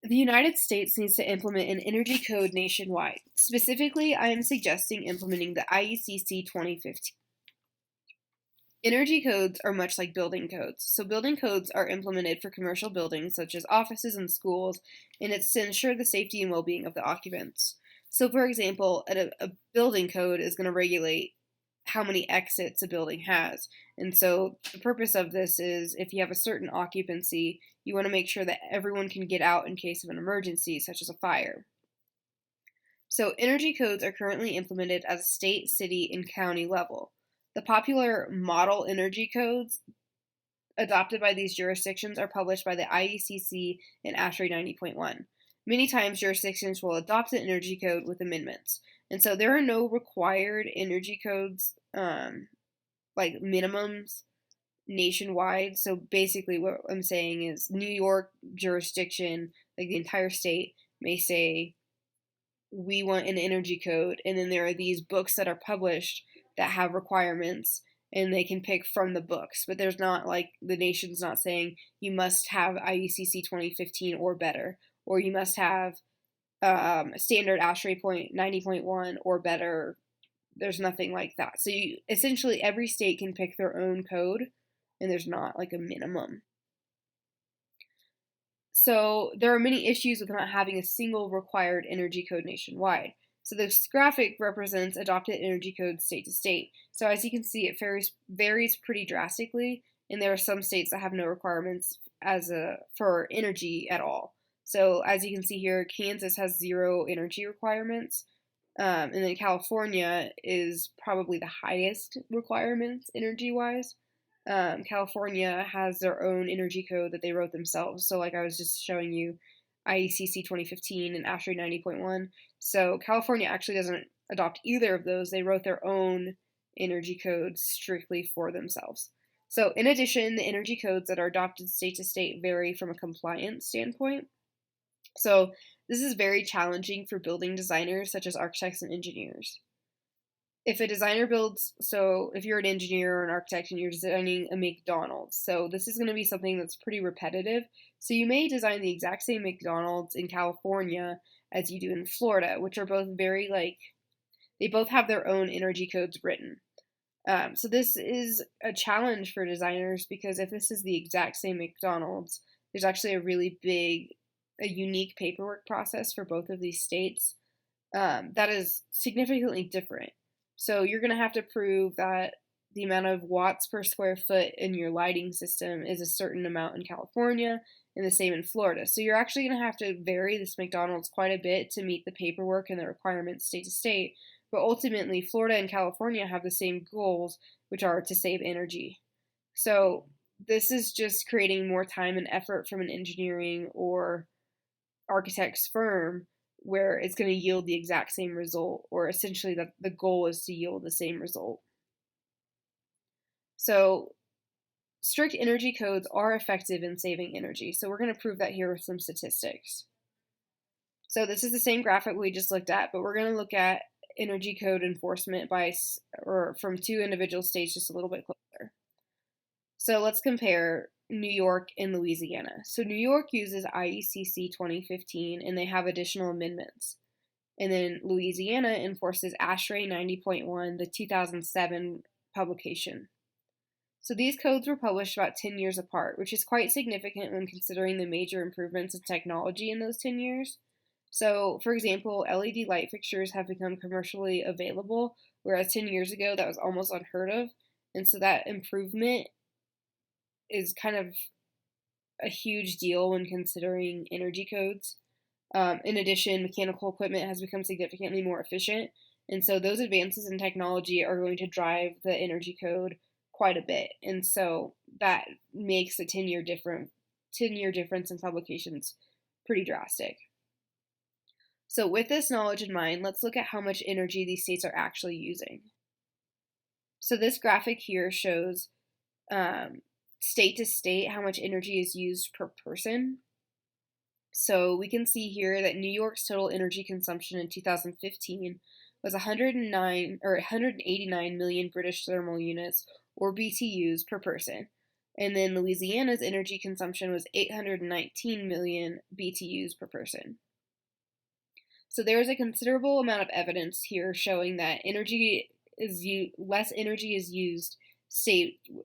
The United States needs to implement an energy code nationwide. Specifically, I am suggesting implementing the IECC 2015. Energy codes are much like building codes. So, building codes are implemented for commercial buildings such as offices and schools, and it's to ensure the safety and well being of the occupants. So, for example, a building code is going to regulate how many exits a building has. And so, the purpose of this is if you have a certain occupancy, you want to make sure that everyone can get out in case of an emergency, such as a fire. So, energy codes are currently implemented at a state, city, and county level. The popular model energy codes adopted by these jurisdictions are published by the IECC and ASHRAE 90.1. Many times, jurisdictions will adopt an energy code with amendments. And so, there are no required energy codes, like minimums, nationwide. So, basically, what I'm saying is New York jurisdiction, like the entire state, may say, we want an energy code, and then there are these books that are published that have requirements, and they can pick from the books, but there's not like the nation's not saying you must have IECC 2015 or better, or you must have standard ASHRAE point 90.1 or better. There's nothing like that. So you essentially every state can pick their own code, and there's not like a minimum. So there are many issues with not having a single required energy code nationwide. So this graphic represents adopted energy codes state to state. So as you can see, it varies pretty drastically, and there are some states that have no requirements for energy at all. So as you can see here, Kansas has 0 energy requirements, and then California is probably the highest requirements energy-wise. California has their own energy code that they wrote themselves. So, like I was just showing you, IECC 2015 and ASHRAE 90.1. So, California actually doesn't adopt either of those. They wrote their own energy codes strictly for themselves. So, in addition, the energy codes that are adopted state to state vary from a compliance standpoint. So, this is very challenging for building designers such as architects and engineers. If a designer builds, so if you're an engineer or an architect and you're designing a McDonald's, so this is going to be something that's pretty repetitive. So you may design the exact same McDonald's in California as you do in Florida, which are both very they both have their own energy codes written. So this is a challenge for designers because if this is the exact same McDonald's, there's actually a unique paperwork process for both of these states that is significantly different. So you're going to have to prove that the amount of watts per square foot in your lighting system is a certain amount in California and the same in Florida. So you're actually going to have to vary this McDonald's quite a bit to meet the paperwork and the requirements state to state. But ultimately, Florida and California have the same goals, which are to save energy. So this is just creating more time and effort from an engineering or architect's firm where it's going to yield the exact same result, or essentially that the goal is to yield the same result. So strict energy codes are effective in saving energy. So we're going to prove that here with some statistics. So this is the same graphic we just looked at, but we're going to look at energy code enforcement from 2 individual states just a little bit closer. So let's compare New York and Louisiana. So New York uses IECC 2015 and they have additional amendments. And then Louisiana enforces ASHRAE 90.1, the 2007 publication. So these codes were published about 10 years apart, which is quite significant when considering the major improvements in technology in those 10 years. So, for example, LED light fixtures have become commercially available, whereas 10 years ago that was almost unheard of. And so that improvement is kind of a huge deal when considering energy codes. In addition, mechanical equipment has become significantly more efficient, and so those advances in technology are going to drive the energy code quite a bit, and so that makes a 10-year difference in publications pretty drastic. So with this knowledge in mind, let's look at how much energy these states are actually using. So this graphic here shows state to state how much energy is used per person. So we can see here that New York's total energy consumption in 2015 was 189 million British thermal units or BTUs per person. And then Louisiana's energy consumption was 819 million BTUs per person. So there is a considerable amount of evidence here showing that less energy is used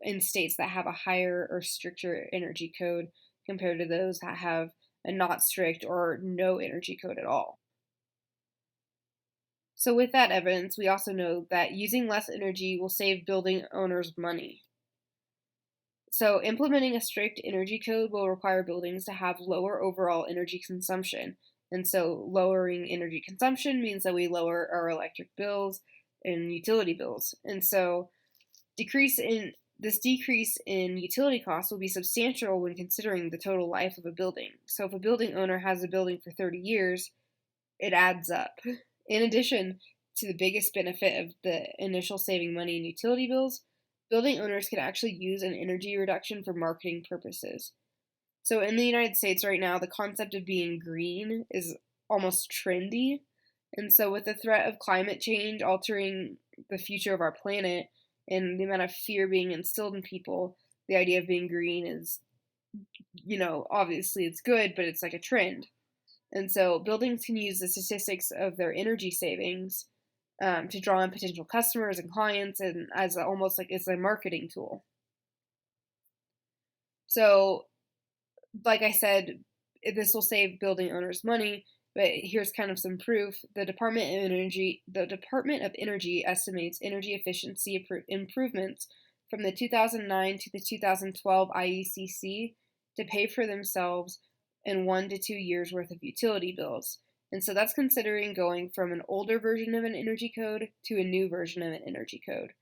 in states that have a higher or stricter energy code compared to those that have a not strict or no energy code at all. So with that evidence, we also know that using less energy will save building owners money. So implementing a strict energy code will require buildings to have lower overall energy consumption. And so lowering energy consumption means that we lower our electric bills and utility bills. And so decrease in utility costs will be substantial when considering the total life of a building. So if a building owner has a building for 30 years, it adds up. In addition to the biggest benefit of the initial saving money in utility bills, building owners can actually use an energy reduction for marketing purposes. So in the United States right now, the concept of being green is almost trendy. And so with the threat of climate change altering the future of our planet and the amount of fear being instilled in people, the idea of being green is, obviously it's good, but it's like a trend. And so buildings can use the statistics of their energy savings to draw in potential customers and clients, and as almost like it's a marketing tool. So, like I said, this will save building owners money. But here's kind of some proof. The Department of Energy estimates energy efficiency improvements from the 2009 to the 2012 IECC to pay for themselves in 1 to 2 years worth of utility bills. And so that's considering going from an older version of an energy code to a new version of an energy code.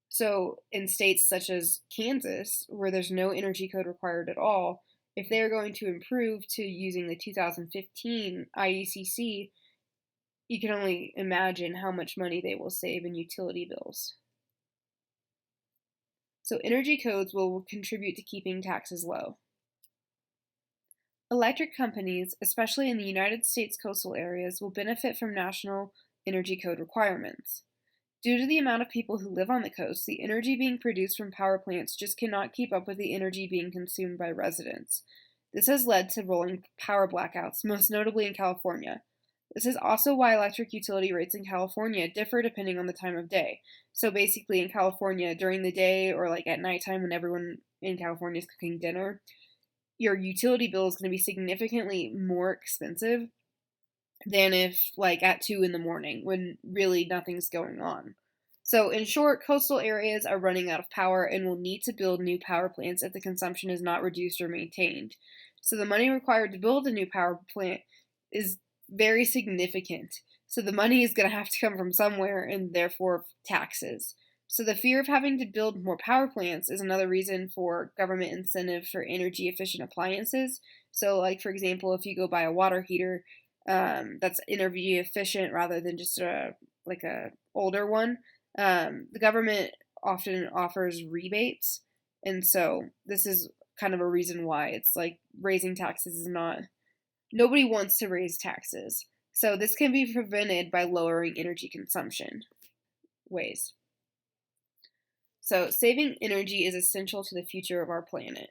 So in states such as Kansas, where there's no energy code required at all, if they're going to improve to using the 2015 IECC, you can only imagine how much money they will save in utility bills. So energy codes will contribute to keeping taxes low. Electric companies, especially in the United States coastal areas, will benefit from national energy code requirements. Due to the amount of people who live on the coast, the energy being produced from power plants just cannot keep up with the energy being consumed by residents. This has led to rolling power blackouts, most notably in California. This is also why electric utility rates in California differ depending on the time of day. So basically in California, during the day or like at nighttime when everyone in California is cooking dinner, your utility bill is going to be significantly more expensive than if like at 2 in the morning when really nothing's going on. So in short, coastal areas are running out of power and will need to build new power plants if the consumption is not reduced or maintained. So the money required to build a new power plant is very significant. So the money is going to have to come from somewhere and therefore taxes. So the fear of having to build more power plants is another reason for government incentive for energy efficient appliances. So like for example, if you go buy a water heater, that's energy efficient rather than just a older one. The government often offers rebates, and so this is kind of a reason why it's like raising taxes is not. Nobody wants to raise taxes, so this can be prevented by lowering energy consumption ways. So saving energy is essential to the future of our planet.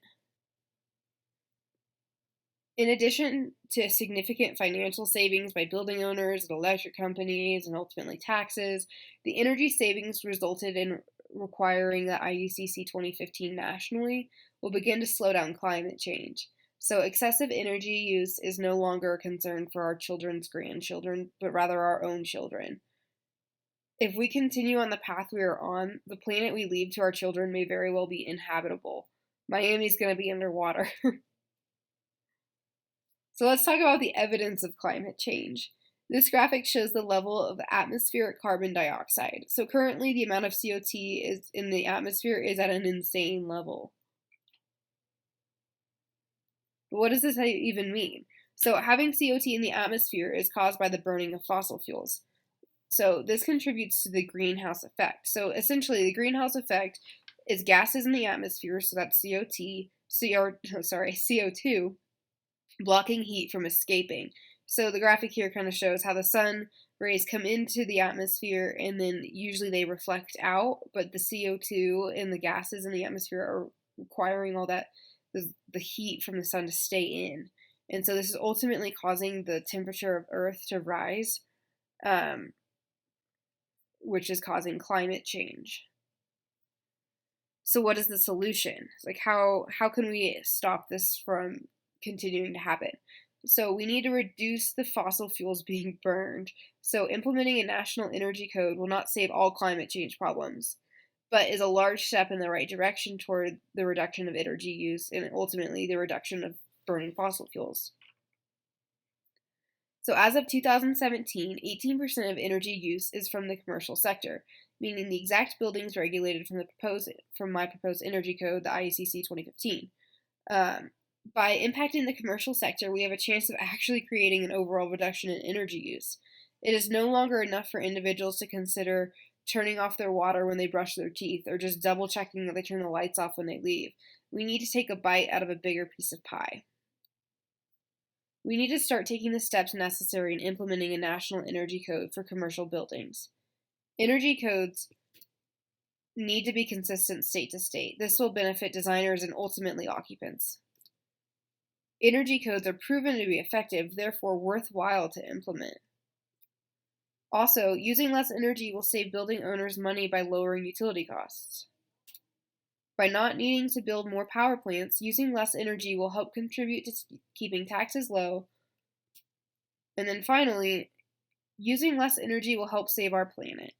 In addition to significant financial savings by building owners and electric companies and ultimately taxes, the energy savings resulted in requiring the IECC 2015 nationally will begin to slow down climate change. So excessive energy use is no longer a concern for our children's grandchildren, but rather our own children. If we continue on the path we are on, the planet we leave to our children may very well be inhabitable. Miami's going to be underwater. So let's talk about the evidence of climate change. This graphic shows the level of atmospheric carbon dioxide. So currently the amount of CO2 is in the atmosphere is at an insane level. But what does this even mean? So having CO2 in the atmosphere is caused by the burning of fossil fuels. So this contributes to the greenhouse effect. So essentially the greenhouse effect is gases in the atmosphere, so that's CO2, blocking heat from escaping. So the graphic here kind of shows how the sun rays come into the atmosphere and then usually they reflect out, but the CO2 and the gases in the atmosphere are requiring all that the heat from the sun to stay in. And so this is ultimately causing the temperature of Earth to rise, which is causing climate change. So what is the solution? Like how can we stop this from continuing to happen? So we need to reduce the fossil fuels being burned. So implementing a national energy code will not save all climate change problems, but is a large step in the right direction toward the reduction of energy use and ultimately the reduction of burning fossil fuels. So as of 2017, 18% of energy use is from the commercial sector, meaning the exact buildings regulated from my proposed energy code, the IECC 2015. By impacting the commercial sector, we have a chance of actually creating an overall reduction in energy use. It is no longer enough for individuals to consider turning off their water when they brush their teeth or just double checking that they turn the lights off when they leave. We need to take a bite out of a bigger piece of pie. We need to start taking the steps necessary in implementing a national energy code for commercial buildings. Energy codes need to be consistent state to state. This will benefit designers and ultimately occupants. Energy codes are proven to be effective, therefore worthwhile to implement. Also, using less energy will save building owners money by lowering utility costs. By not needing to build more power plants, using less energy will help contribute to keeping taxes low. And then finally, using less energy will help save our planet.